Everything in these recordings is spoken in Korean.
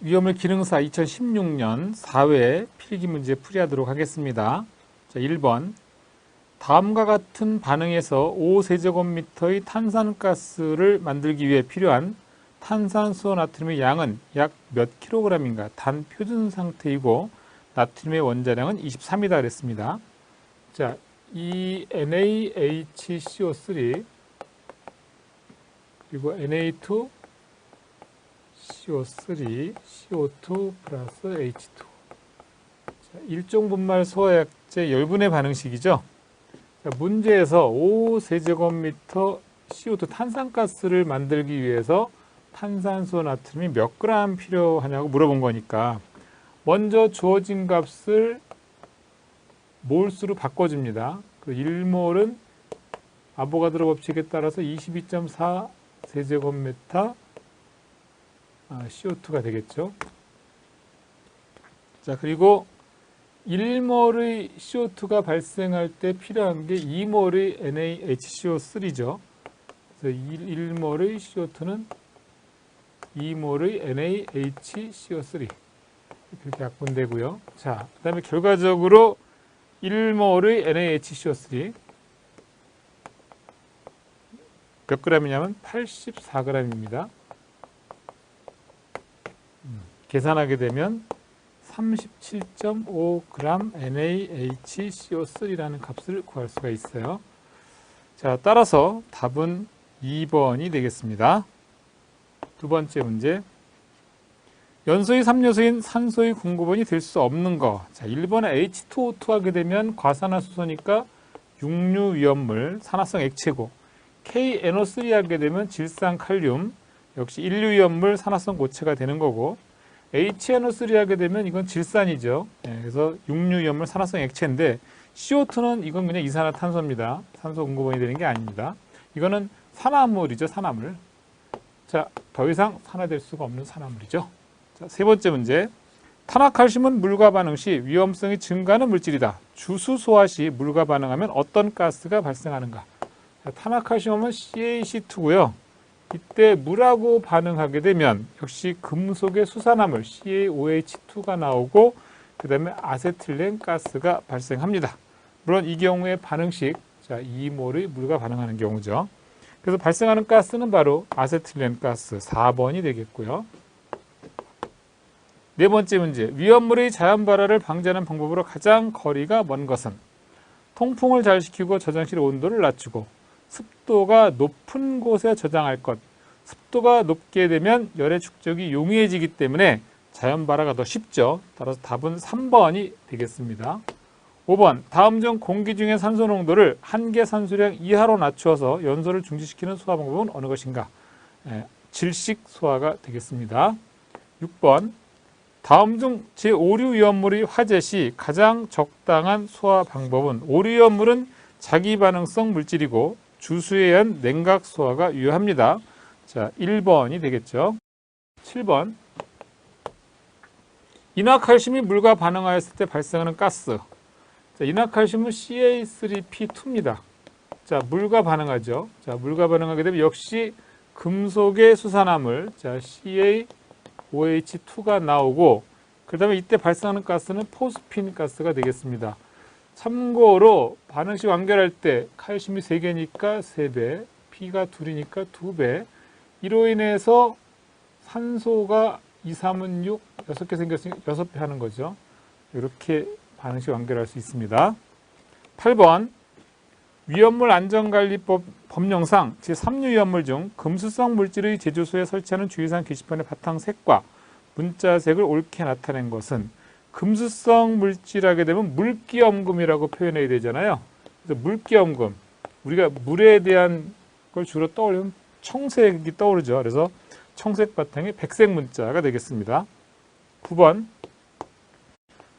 위험물 기능사 2016년 4회 필기 문제 풀이하도록 하겠습니다. 자, 1번. 다음과 같은 반응에서 5세제곱미터의 탄산가스를 만들기 위해 필요한 탄산수소 나트륨의 양은 약 몇 킬로그램인가? 단 표준 상태이고 나트륨의 원자량은 23이다 그랬습니다. 자, 이 NaHCO3 그리고 Na2 CO3, CO2 플러스 H2. 자, 일종 분말 소화약제 열분해 반응식이죠. 자, 문제에서 5세제곱미터 CO2 탄산가스를 만들기 위해서 탄산수소 나트륨이 몇 그램 필요하냐고 물어본 거니까 먼저 주어진 값을 몰수로 바꿔줍니다. 그 1몰은 아보가드로 법칙에 따라서 22.4 세제곱미터 CO2가 되겠죠. 자, 그리고 1몰의 CO2가 발생할 때 필요한 게 2몰의 NaHCO3죠. 그래서 1몰의 CO2는 2몰의 NaHCO3 이렇게 약분되고요. 자, 그 다음에 결과적으로 1몰의 NaHCO3 몇 g이냐면 84g입니다. 계산하게 되면 37.5g NaHCO3라는 값을 구할 수가 있어요. 자, 따라서 답은 2번이 되겠습니다. 두 번째 문제. 연소의 3요소인 산소의 공급원이 될 수 없는 거. 자, 1번에 H2O2 하게 되면 과산화수소니까 육류위험물, 산화성 액체고, KNO3 하게 되면 질산칼륨, 역시 인류위험물, 산화성 고체가 되는 거고, HNO3 하게 되면 이건 질산이죠. 네, 그래서 육류위험물, 산화성 액체인데 CO2는 이건 그냥 이산화탄소입니다. 산소 공급원이 되는 게 아닙니다. 이거는 산화물이죠. 산화물. 자, 더 이상 산화될 수가 없는 산화물이죠. 자, 세 번째 문제. 탄화칼슘은 물과 반응 시 위험성이 증가하는 물질이다. 주수 소화 시 물과 반응하면 어떤 가스가 발생하는가? 자, 탄화칼슘은 CaC2고요. 이때 물하고 반응하게 되면 역시 금속의 수산화물 CaOH2가 나오고 그 다음에 아세틸렌 가스가 발생합니다. 물론 이 경우에 반응식, 자, 2몰의 물과 반응하는 경우죠. 그래서 발생하는 가스는 바로 아세틸렌 가스 4번이 되겠고요. 네 번째 문제. 위험물의 자연 발화를 방지하는 방법으로 가장 거리가 먼 것은 통풍을 잘 시키고 저장실 온도를 낮추고 습도가 높은 곳에 저장할 것. 습도가 높게 되면 열의 축적이 용이해지기 때문에 자연 발화가 더 쉽죠. 따라서 답은 3번이 되겠습니다. 5번. 다음 중 공기 중의 산소 농도를 한계 산소량 이하로 낮추어서 연소를 중지시키는 소화 방법은 어느 것인가? 질식 소화가 되겠습니다. 6번. 다음 중 제5류 위험물이 화재 시 가장 적당한 소화 방법은 오류 위험물은 자기반응성 물질이고 주수에 의한 냉각 소화가 유효합니다. 자, 1번이 되겠죠. 7번. 인화칼슘이 물과 반응하였을 때 발생하는 가스. 자, 인화칼슘은 Ca3P2입니다. 자, 물과 반응하죠. 자, 물과 반응하게 되면 역시 금속의 수산화물, 자, CaOH2가 나오고, 그 다음에 이때 발생하는 가스는 포스핀 가스가 되겠습니다. 참고로 반응식 완결할 때 칼슘이 3개니까 3배, P가 2이니까 2배, 이로 인해서 산소가 2, 3은 6, 6개 생겼으니까 6배 하는 거죠. 이렇게 반응식 완결할 수 있습니다. 8번. 위험물 안전관리법 법령상 제3류 위험물 중 금수성 물질의 제조소에 설치하는 주의사항 게시판의 바탕색과 문자색을 옳게 나타낸 것은 금수성 물질하게 되면 물기염금이라고 표현해야 되잖아요. 그래서 물기염금, 우리가 물에 대한 걸 주로 떠올리면 청색이 떠오르죠. 그래서 청색 바탕에 백색 문자가 되겠습니다. 9번.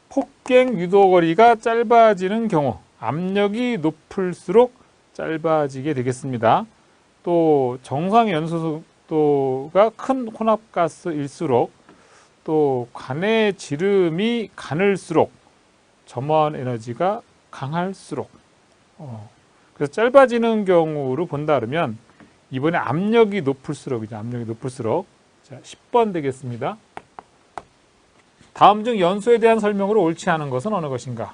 폭갱 유도거리가 짧아지는 경우 압력이 높을수록 짧아지게 되겠습니다. 또 정상 연소속도가 큰 혼합가스일수록 또 관의 지름이 가늘수록 점원 에너지가 강할수록 그래서 짧아지는 경우로 본다 그러면 이번에 압력이 높을수록이죠. 압력이 높을수록. 자, 10번 되겠습니다. 다음 중 연소에 대한 설명으로 옳지 않은 것은 어느 것인가?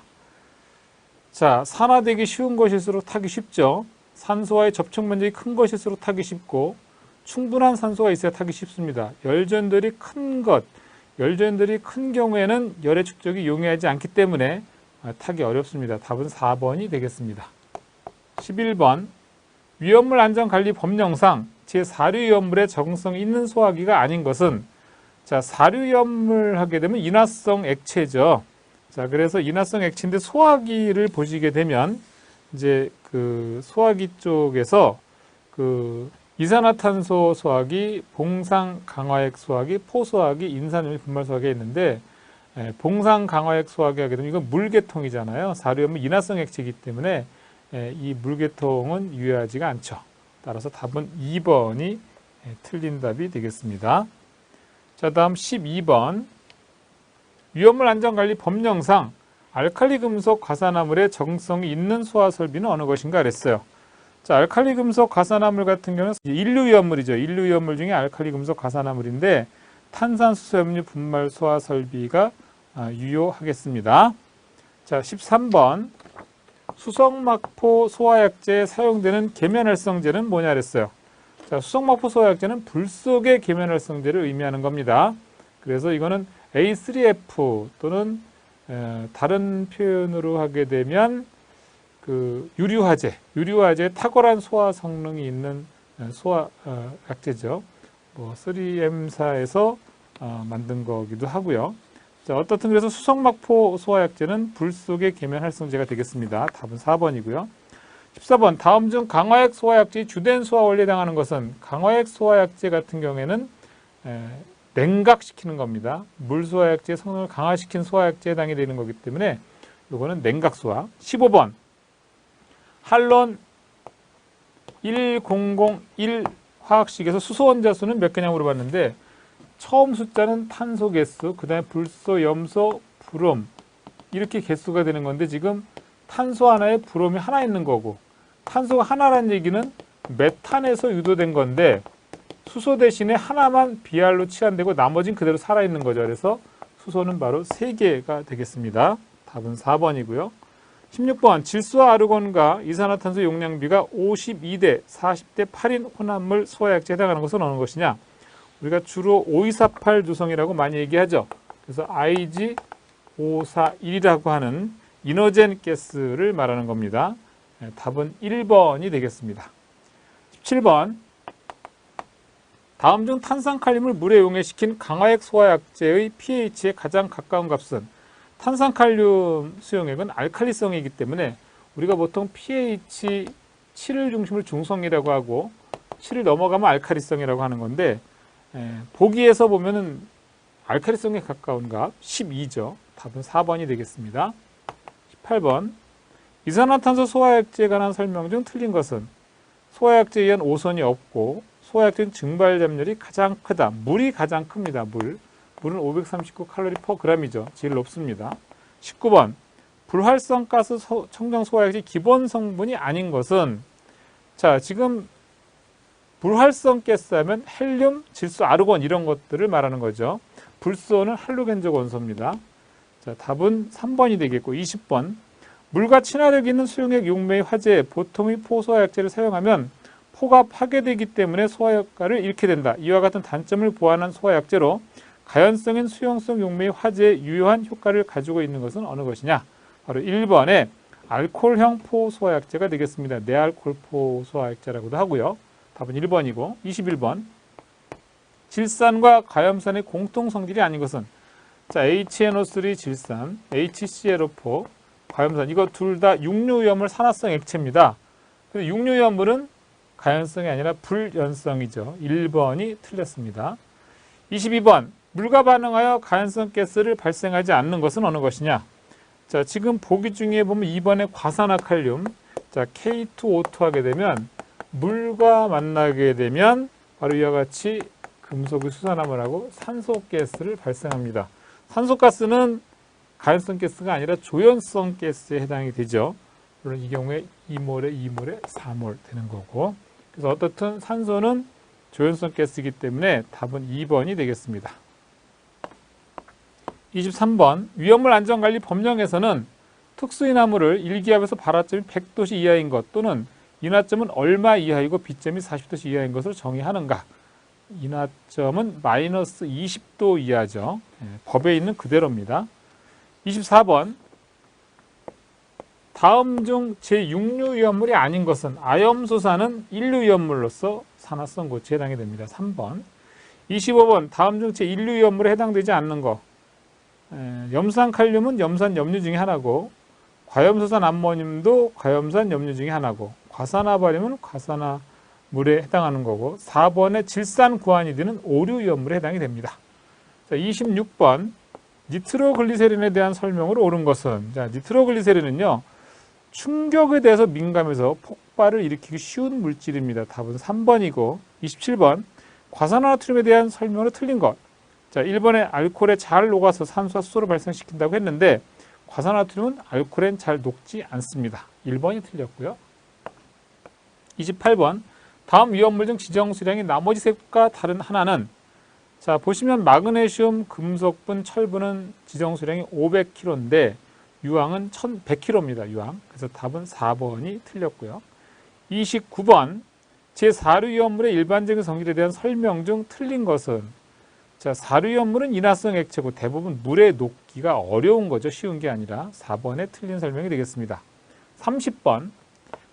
자, 산화되기 쉬운 것일수록 타기 쉽죠. 산소와의 접촉 면적이 큰 것일수록 타기 쉽고 충분한 산소가 있어야 타기 쉽습니다. 열전들이 큰 경우에는 열의 축적이 용이하지 않기 때문에 타기 어렵습니다. 답은 4번이 되겠습니다. 11번 위험물 안전관리 법령상 제4류위험물에 적응성이 있는 소화기가 아닌 것은 자, 4류위험물 하게 되면 인화성 액체죠. 자, 그래서 인화성 액체인데 소화기를 보시게 되면 이제 그 소화기 쪽에서 그 이산화탄소 소화기, 봉상 강화액 소화기, 포소화기, 인산염류 분말 소화기가 있는데 봉상 강화액 소화기 하게 되면 이건 물계통이잖아요. 4류위험물 인화성 액체이기 때문에 이 물계통은 유효하지가 않죠. 따라서 답은 2번이 틀린 답이 되겠습니다. 자, 다음 12번 위험물 안전관리 법령상 알칼리 금속 과산화물에 적응성이 있는 소화 설비는 어느 것인가 그랬어요. 자, 알칼리 금속 과산화물 같은 경우는 인류위험물이죠. 인류위험물 중에 알칼리 금속 과산화물인데 탄산수소염류 분말 소화 설비가 유효하겠습니다. 자, 13번 수성막포 소화약제에 사용되는 계면활성제는 뭐냐 그랬어요. 자, 수성막포 소화약제는 불 속의 계면활성제를 의미하는 겁니다. 그래서 이거는 A3F 또는 다른 표현으로 하게 되면 그 유류화제의 탁월한 소화 성능이 있는 소화약제죠. 뭐 3M사에서 만든 거기도 하고요. 자, 어떻든 그래서 수성막포 소화약제는 불 속의 계면활성제가 되겠습니다. 답은 4번이고요. 14번 다음 중 강화액 소화약제의 주된 소화 원리에 해당하는 것은 강화액 소화약제 같은 경우에는 냉각시키는 겁니다. 물 소화약제의 성능을 강화시킨 소화약제에 해당이 되는 거기 때문에 이거는 냉각소화. 15번 한론 1001 화학식에서 수소 원자 수는 몇 개냐고 물어봤는데 처음 숫자는 탄소 개수, 그 다음에 불소, 염소, 브롬 이렇게 개수가 되는 건데 지금 탄소 하나에 브롬이 하나 있는 거고 탄소가 하나라는 얘기는 메탄에서 유도된 건데 수소 대신에 하나만 비알로 치환되고 나머지는 그대로 살아있는 거죠. 그래서 수소는 바로 3개가 되겠습니다. 답은 4번이고요. 16번 질소와 아르곤과 이산화탄소 용량비가 52대 40대 8인 혼합물 소화약제에 해당하는 것은 어느 것이냐? 우리가 주로 5248 조성이라고 많이 얘기하죠. 그래서 IG541이라고 하는 이노젠 가스를 말하는 겁니다. 답은 1번이 되겠습니다. 17번 다음 중 탄산칼륨을 물에 용해시킨 강화액 소화약제의 pH에 가장 가까운 값은 탄산칼륨 수용액은 알칼리성이기 때문에 우리가 보통 pH 7을 중심으로 중성이라고 하고 7을 넘어가면 알칼리성이라고 하는 건데 보기에서 보면은 알칼리성에 가까운 값 12죠. 답은 4번이 되겠습니다. 18번 이산화탄소 소화약제에 관한 설명 중 틀린 것은 소화약제에 의한 오선이 없고 소화약제는 증발 잠열이 가장 크다. 물이 가장 큽니다. 물은 539칼로리 퍼 그램이죠. 제일 높습니다. 19번 불활성 가스 청정 소화약제 기본 성분이 아닌 것은 자 지금 불활성 가스 하면 헬륨, 질소, 아르곤 이런 것들을 말하는 거죠. 불소는 할로겐적 원소입니다. 자, 답은 3번이 되겠고 20번 물과 친화력 있는 수용액 용매의 화재 보통의 포소화약제를 사용하면 포가 파괴되기 때문에 소화 효과를 잃게 된다. 이와 같은 단점을 보완한 소화약제로 가연성인 수용성 용매의 화재에 유효한 효과를 가지고 있는 것은 어느 것이냐? 바로 1번의 알코올형 포소화약제가 되겠습니다. 내알코올 포소화약제라고도 하고요. 답은 1번이고 21번 질산과 가염산의 공통 성질이 아닌 것은 자 HNO3 질산, HClO4 가염산 이거 둘 다 육류위험물 산화성 액체입니다. 근데 육류위험물은 가연성이 아니라 불연성이죠. 1번이 틀렸습니다. 22번 물과 반응하여 가연성 가스를 발생하지 않는 것은 어느 것이냐? 자 지금 보기 중에 보면 2번에 과산화칼륨 자 K2O2 하게 되면 물과 만나게 되면 바로 이와 같이 금속이 수산화물 하고 산소가스를 발생합니다. 산소가스는 가연성 가스가 아니라 조연성 가스에 해당이 되죠. 물론 이 경우에 2몰에 2몰에 4몰 되는 거고 그래서 어떻든 산소는 조연성 가스이기 때문에 답은 2번이 되겠습니다. 23번 위험물 안전관리 법령에서는 특수인하물을 일기압에서 발화점이 100도씨 이하인 것 또는 인하점은 얼마 이하이고 비점이 40도씨 이하인 것으로 정의하는가? 인하점은 마이너스 20도 이하죠. 법에 있는 그대로입니다. 24번 다음 중 제6류 위험물이 아닌 것은 아염소사는 1류 위험물로서 산화성고체에 해당이 됩니다. 3번 25번 다음 중 제1류 위험물에 해당되지 않는 것 염산 칼륨은 염산 염류 중에 하나고 과염소산 암모늄도 과염산 염류 중에 하나고 과산화바륨은 과산화물에 해당하는 거고 4번의 질산구아니딘은 5류 위험물에 해당이 됩니다. 자, 26번 니트로글리세린에 대한 설명으로 옳은 것은 자, 니트로글리세린은요. 충격에 대해서 민감해서 폭발을 일으키기 쉬운 물질입니다. 답은 3번이고 27번 과산화나트륨에 대한 설명으로 틀린 것. 자, 1번에 알코올에 잘 녹아서 산소와 수소를 발생시킨다고 했는데 과산화나트륨은 알코올엔 잘 녹지 않습니다. 1번이 틀렸고요. 28번 다음 위험물 중 지정수량이 나머지 셋과 다른 하나는 자 보시면 마그네슘, 금속분, 철분은 지정수량이 500kg인데 유황은 1100kg입니다. 유황. 그래서 답은 4번이 틀렸고요. 29번 제4류 위험물의 일반적인 성질에 대한 설명 중 틀린 것은 자 4류 위험물은 인화성 액체고 대부분 물에 녹기가 어려운 거죠. 쉬운 게 아니라 4번에 틀린 설명이 되겠습니다. 30번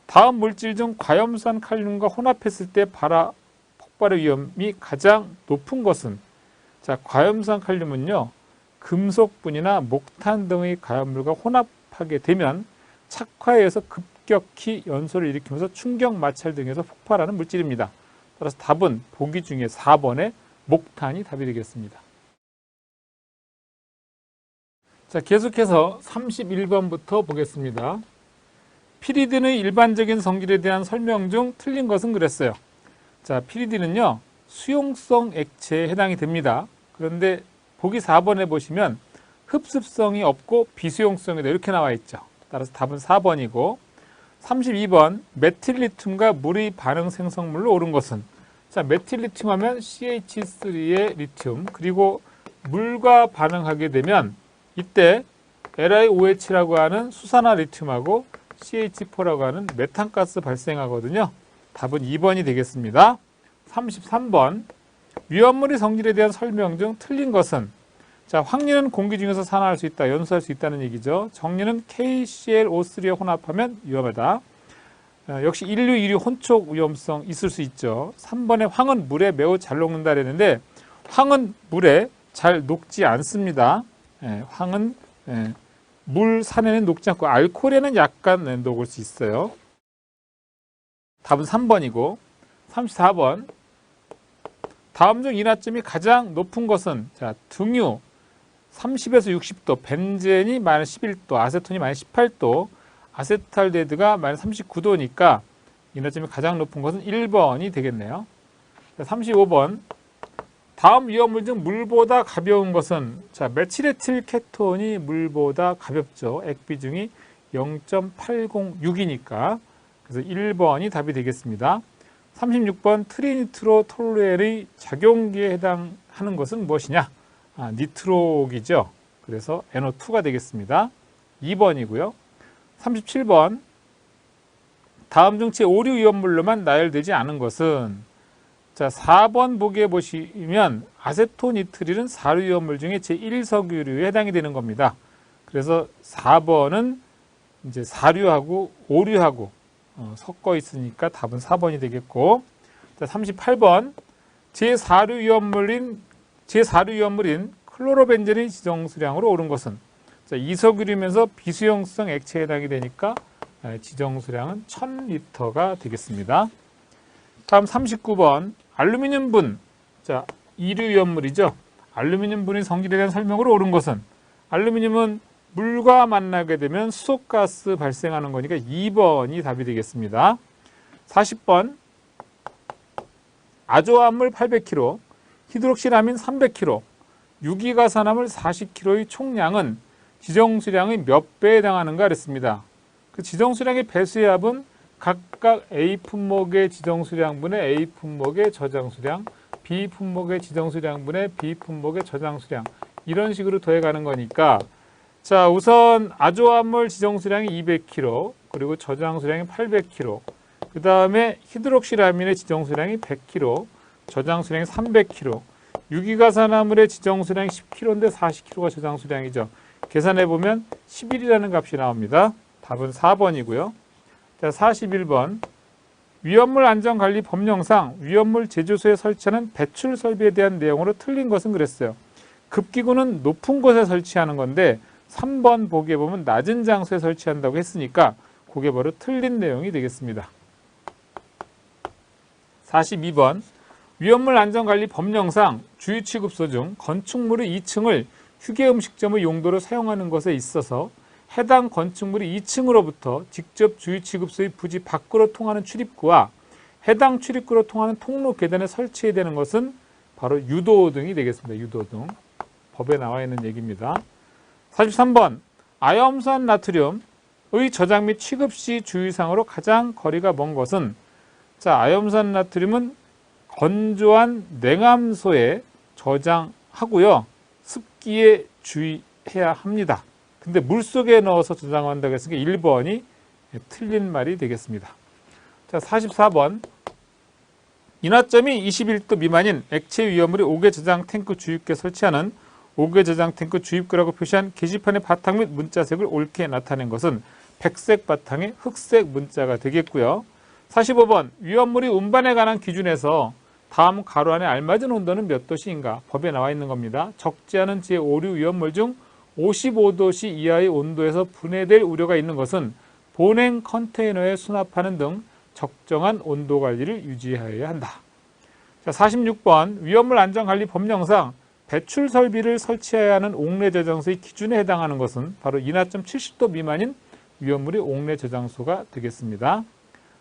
다음 물질 중 과염산 칼륨과 혼합했을 때 폭발의 위험이 가장 높은 것은 자 과염산 칼륨은요. 금속분이나 목탄 등의 가염물과 혼합하게 되면 착화에 의해서 급격히 연소를 일으키면서 충격, 마찰 등에서 폭발하는 물질입니다. 따라서 답은 보기 중에 4번의 목탄이 답이 되겠습니다. 자, 계속해서 31번부터 보겠습니다. 피리딘의 일반적인 성질에 대한 설명 중 틀린 것은 그랬어요. 자, 피리딘은요. 수용성 액체에 해당이 됩니다. 그런데 보기 4번에 보시면 흡습성이 없고 비수용성이다 이렇게 나와 있죠. 따라서 답은 4번이고 32번 메틸리튬과 물의 반응 생성물로 옳은 것은 자 메틸리튬 하면 CH3의 리튬 그리고 물과 반응하게 되면 이때 LiOH라고 하는 수산화 리튬하고 CH4라고 하는 메탄가스 발생하거든요. 답은 2번이 되겠습니다. 33번 위험물의 성질에 대한 설명 중 틀린 것은 자 황리는 공기 중에서 산화할 수 있다, 연소할 수 있다는 얘기죠. 정리는 KClO3에 혼합하면 위험하다. 역시 1류, 2류 혼촉 위험성 있을 수 있죠. 3번에 황은 물에 매우 잘 녹는다 그랬는데 황은 물에 잘 녹지 않습니다. 황은 물 산에는 녹지 않고 알코올에는 약간 녹을 수 있어요. 답은 3번이고 34번 다음 중 인화점이 가장 높은 것은 자 등유 30에서 60도, 벤젠이 마이너스 11도, 아세톤이 마이너스 18도, 아세탈데드가 마이너스 39도니까 인화점이 가장 높은 것은 1번이 되겠네요. 35번 다음 위험물 중 물보다 가벼운 것은 자 메칠에틸 케톤이 물보다 가볍죠. 액 비중이 0.806이니까 그래서 1번이 답이 되겠습니다. 36번 트리니트로 톨루엘의 작용기에 해당하는 것은 무엇이냐? 니트록이죠. 그래서 NO2가 되겠습니다. 2번이고요. 37번 다음 중 제5류 위험물로만 나열되지 않은 것은 자 4번 보기에 보시면 아세토니트릴은 4류 위험물 중에 제1석유류에 해당이 되는 겁니다. 그래서 4번은 이제 4류하고 5류하고 섞어 있으니까 답은 4번이 되겠고 자 38번 제4류 위험물인 클로로벤젠의 지정수량으로 옳은 것은 자, 이석유류면서 비수용성 액체에 해당이 되니까 지정수량은 1000리터가 되겠습니다. 다음 39번 알루미늄분 자 2류 위험물이죠. 알루미늄분의 성질에 대한 설명으로 옳은 것은 알루미늄은 물과 만나게 되면 수소가스 발생하는 거니까 2번이 답이 되겠습니다. 40번 아조화합물 800kg, 히드록시라민 300kg, 유기가산화물 40kg의 총량은 지정수량의 몇 배에 해당하는가 그랬습니다. 그 지정수량의 배수의 합은 각각 A 품목의 지정수량분의 A 품목의 저장수량, B 품목의 지정수량분의 B 품목의 저장수량 이런 식으로 더해가는 거니까 자, 우선 아조화물 지정수량이 200kg, 그리고 저장수량이 800kg, 그 다음에 히드록시라민의 지정수량이 100kg, 저장수량이 300kg, 유기가산화물의 지정수량이 10kg인데 40kg가 저장수량이죠. 계산해보면 11이라는 값이 나옵니다. 답은 4번이고요. 자, 41번. 위험물 안전관리 법령상 위험물 제조소에 설치하는 배출 설비에 대한 내용으로 틀린 것은 그랬어요. 급기구는 높은 곳에 설치하는 건데 3번 보기에 보면 낮은 장소에 설치한다고 했으니까 그게 바로 틀린 내용이 되겠습니다. 42번. 위험물 안전관리 법령상 주유취급소 중 건축물의 2층을 휴게음식점의 용도로 사용하는 것에 있어서 해당 건축물이 2층으로부터 직접 주유취급소의 부지 밖으로 통하는 출입구와 해당 출입구로 통하는 통로 계단에 설치해야 되는 것은 바로 유도등이 되겠습니다. 유도등. 법에 나와 있는 얘기입니다. 43번. 아염산 나트륨의 저장 및 취급 시 주의사항으로 가장 거리가 먼 것은 자, 아염산 나트륨은 건조한 냉암소에 저장하고요. 습기에 주의해야 합니다. 근데 물속에 넣어서 저장한다고 했으니까 1번이 틀린 말이 되겠습니다. 자, 44번. 인화점이 21도 미만인 액체 위험물의 5개 저장 탱크 주입구에 설치하는 5개 저장 탱크 주입구라고 표시한 게시판의 바탕 및 문자색을 옳게 나타낸 것은 백색 바탕의 흑색 문자가 되겠고요. 45번. 위험물이 운반에 관한 기준에서 다음 가로 안에 알맞은 온도는 몇 도씨인가? 법에 나와 있는 겁니다. 적지 않은 제5류 위험물 중 55도씨 이하의 온도에서 분해될 우려가 있는 것은 본행 컨테이너에 수납하는 등 적정한 온도 관리를 유지하여야 한다. 자, 46번. 위험물 안전관리 법령상 배출 설비를 설치해야 하는 옥내 저장소의 기준에 해당하는 것은 바로 인하점 70도 미만인 위험물의 옥내 저장소가 되겠습니다.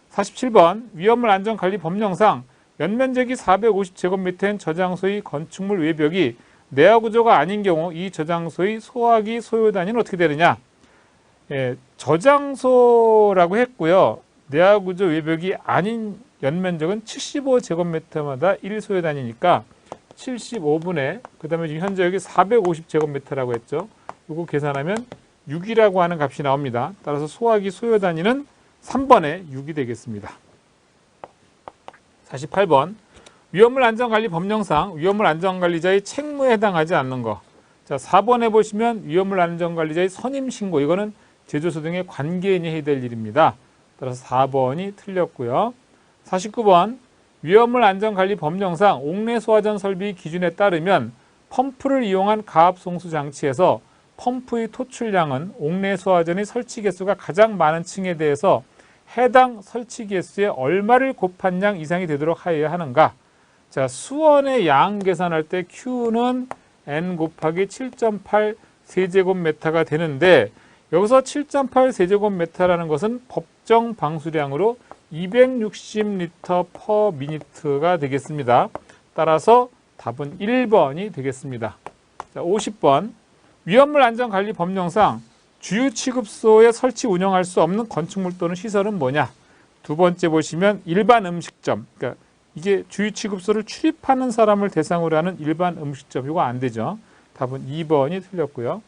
47번. 위험물 안전관리 법령상 연면적이 450제곱미터인 저장소의 건축물 외벽이 내화 구조가 아닌 경우 이 저장소의 소화기 소요 단위는 어떻게 되느냐? 저장소라고 했고요. 내화 구조 외벽이 아닌 연면적은 75제곱미터마다 1소요 단위니까 75분의 그 다음에 지금 현재 여기 450제곱미터라고 했죠. 이거 계산하면 6이라고 하는 값이 나옵니다. 따라서 소화기 소요 단위는 3번에 6이 되겠습니다. 48번. 위험물 안전관리 법령상 위험물 안전관리자의 책무에 해당하지 않는 거. 자, 4번에 보시면 위험물 안전관리자의 선임신고, 이거는 제조소 등의 관계인이 해야 될 일입니다. 따라서 4번이 틀렸고요. 49번. 위험물 안전관리 법령상 옥내 소화전 설비 기준에 따르면 펌프를 이용한 가압송수 장치에서 펌프의 토출량은 옥내 소화전의 설치 개수가 가장 많은 층에 대해서 해당 설치 개수에 얼마를 곱한 양 이상이 되도록 하여야 하는가? 자, 수원의 양 계산할 때 Q는 N 곱하기 7.8 세제곱미터가 되는데 여기서 7.8 세제곱미터라는 것은 법정 방수량으로 260리터 퍼 미니트가 되겠습니다. 따라서 답은 1번이 되겠습니다. 자, 50번. 위험물 안전관리 법령상 주유취급소에 설치 운영할 수 없는 건축물 또는 시설은 뭐냐? 두 번째 보시면 일반 음식점. 그러니까 이게 주유취급소를 출입하는 사람을 대상으로 하는 일반 음식점. 이거 안 되죠. 답은 2번이 틀렸고요.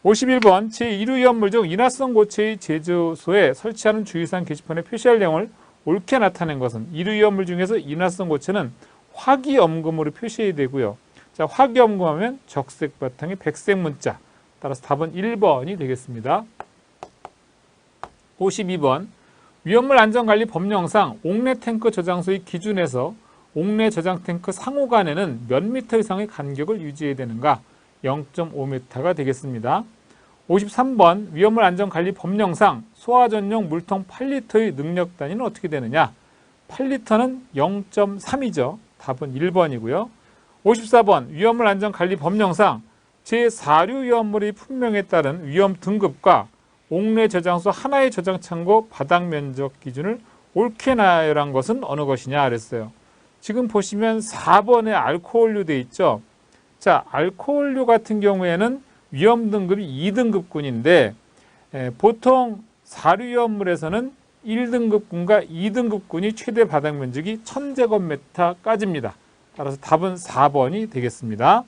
51번. 제1류 위험물 중 인화성 고체의 제조소에 설치하는 주의사항 게시판에 표시할 내용을 옳게 나타낸 것은 1류 위험물 중에서 인화성 고체는 화기염금으로 표시해야 되고요. 자, 화기염금하면 적색 바탕에 백색 문자. 따라서 답은 1번이 되겠습니다. 52번. 위험물 안전관리 법령상 옥내 탱크 저장소의 기준에서 옥내 저장 탱크 상호 간에는 몇 미터 이상의 간격을 유지해야 되는가? 0.5m가 되겠습니다. 53번. 위험물 안전관리 법령상 소화 전용 물통 8리터의 능력 단위는 어떻게 되느냐? 8리터는 0.3이죠. 답은 1번이고요. 54번. 위험물 안전관리 법령상 제4류 위험물의 품명에 따른 위험 등급과 옥내 저장소 하나의 저장 창고 바닥 면적 기준을 옳게 나열한 것은 어느 것이냐 그랬어요. 지금 보시면 4번에 알코올류 돼 있죠. 자, 알코올류 같은 경우에는 위험 등급이 2등급군인데 보통 4류 위험물에서는 1등급군과 2등급군이 최대 바닥 면적이 1000제곱미터까지입니다. 따라서 답은 4번이 되겠습니다.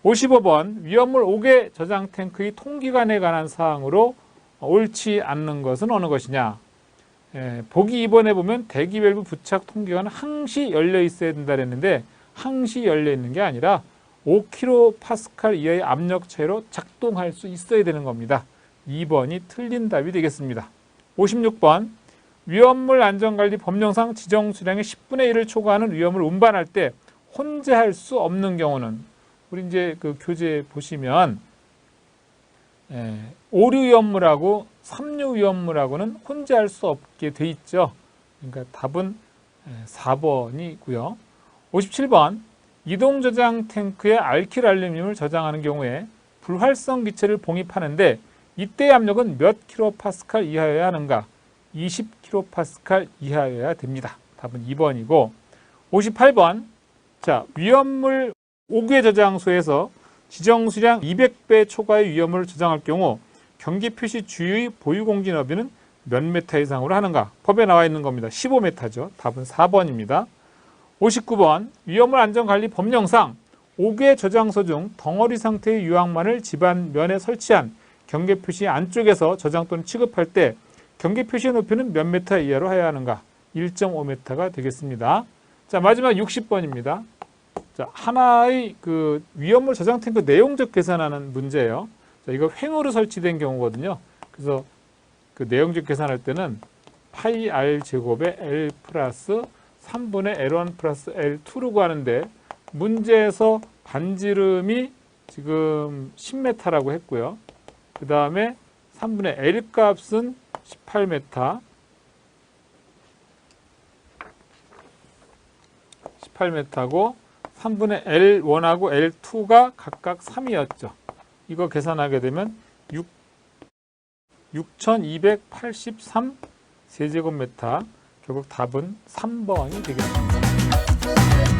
55번 위험물 5개 저장 탱크의 통기관에 관한 사항으로 옳지 않는 것은 어느 것이냐. 보기 2번에 보면 대기 밸브 부착 통기관은 항시 열려 있어야 된다 그랬는데 항시 열려 있는 게 아니라 5kPa 이하의 압력 차이로 작동할 수 있어야 되는 겁니다. 2번이 틀린 답이 되겠습니다. 56번 위험물 안전관리 법령상 지정 수량의 10분의 1을 초과하는 위험을 운반할 때 혼재할 수 없는 경우는 우리 이제 그 교재 보시면 오류 위험물하고 삼류 위험물하고는 혼재할 수 없게 돼 있죠. 그러니까 답은 4번이고요. 57번 이동 저장 탱크에 알킬 알루미늄을 저장하는 경우에 불활성 기체를 봉입하는데 이때의 압력은 몇 kPa 이하여야 하는가? 20kPa 이하여야 됩니다. 답은 2번이고 58번 자 위험물 5개 저장소에서 지정 수량 200배 초과의 위험물을 저장할 경우 경계 표시 주의 보유 공지 너비는 몇 메타 이상으로 하는가? 법에 나와 있는 겁니다. 15m죠. 답은 4번입니다. 59번 위험물 안전관리 법령상 5개 저장소 중 덩어리 상태의 유황만을 집안 면에 설치한 경계 표시 안쪽에서 저장 또는 취급할 때 경계 표시의 높이는 몇 메타 이하로 해야 하는가? 1.5m가 되겠습니다. 자, 마지막 60번입니다. 자, 하나의 그 위험물 저장 탱크 내용적 계산하는 문제예요. 자, 이거 횡으로 설치된 경우거든요. 그래서 그 내용적 계산할 때는 파이 r 제곱에 L 플러스 3분의 L1 플러스 L2로 구하는데 문제에서 반지름이 지금 10m라고 했고요. 그 다음에 3분의 L 값은 18m, 18m고 3분의 L1하고 L2가 각각 3이었죠. 이거 계산하게 되면 6283 세제곱미터. 결국 답은 3번이 되겠습니다.